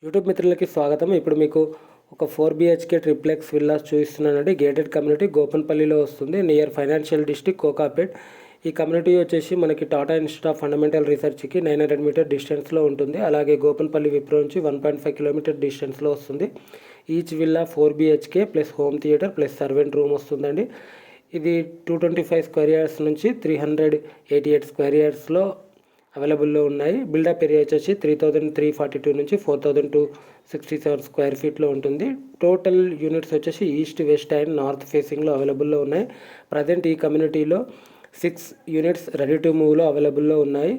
YouTube మిత్రులకి స్వాగతం. ఇప్పుడు మీకు ఒక 4 BHK ట్రిప్లెక్స్ విల్లాస్ చూపిస్తున్నానండి. గేటెడ్ కమ్యూనిటీ గోపన్పల్లిలో వస్తుంది, నియర్ ఫైనాన్షియల్ డిస్ట్రిక్ట్ కోకాపేట్. ఈ కమ్యూనిటీ వచ్చేసి మనకి టాటా ఇన్స్టిట్యూట్ ఆఫ్ ఫండమెంటల్ రీసెర్చ్కి 900 మీటర్ డిస్టెన్స్లో ఉంటుంది. అలాగే గోపన్పల్లి విప్రో నుంచి 1.5 కిలోమీటర్ డిస్టెన్స్లో వస్తుంది. Each villa 4 BHK plus home theatre plus servant room వస్తుందండి. ఇది 225 స్క్వేర్ యార్డ్స్ నుంచి 388 స్క్వేర్ యార్డ్స్లో అవైలబుల్లో ఉన్నాయి. బిల్డప్ ఏరియా వచ్చేసి 3342 నుంచి 4267 స్క్వేర్ ఫీట్లో ఉంటుంది. టోటల్ యూనిట్స్ వచ్చేసి ఈస్ట్, వెస్ట్ అండ్ నార్త్ ఫేసింగ్లో అవైలబుల్లో ఉన్నాయి. ప్రజెంట్ ఈ కమ్యూనిటీలో 6 యూనిట్స్ రెడీ టు మూవ్లో అవైలబుల్లో ఉన్నాయి.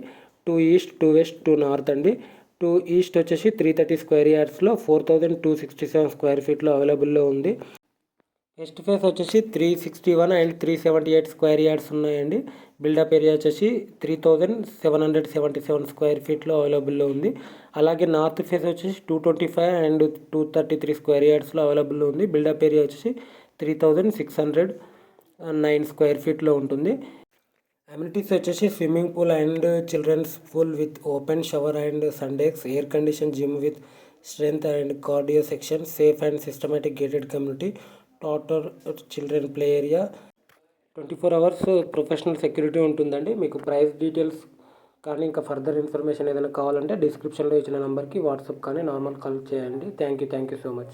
2 ఈస్ట్, 2 వెస్ట్, 2 నార్త్ అండి. 2 ఈస్ట్ వచ్చేసి 330 స్క్వేర్ యార్డ్స్లో 4267 స్క్వేర్ ఫీట్లో అవైలబుల్లో ఉంది. వెస్ట్ ఫేస్ వచ్చేసి 361 అండ్ 378 స్క్వేర్ యార్డ్స్ ఉన్నాయండి. బిల్డప్ ఏరియా వచ్చేసి 3777 స్క్వేర్ ఫీట్లో అవైలబుల్లో ఉంది. అలాగే నార్త్ ఫేస్ వచ్చేసి 225 అండ్ 233 స్క్వేర్ యార్డ్స్లో అవైలబుల్లో ఉంది. బిల్డప్ ఏరియా వచ్చేసి 3609 స్క్వేర్ ఫీట్లో ఉంటుంది. అమ్యూనిటీస్ వచ్చేసి swimming pool and children's pool with open shower and sundecks, air condition gym with strength and cardio section, safe and systematic gated community, toddler children play area, 24 hours professional security ఉంటుందండి. మీకు price details కానీ ఇంకా further information ఏదైనా కావాలంటే డిస్క్రిప్షన్లో ఇచ్చిన నెంబర్కి WhatsApp కానీ నార్మల్ కాల్ చేయండి. Thank you so much.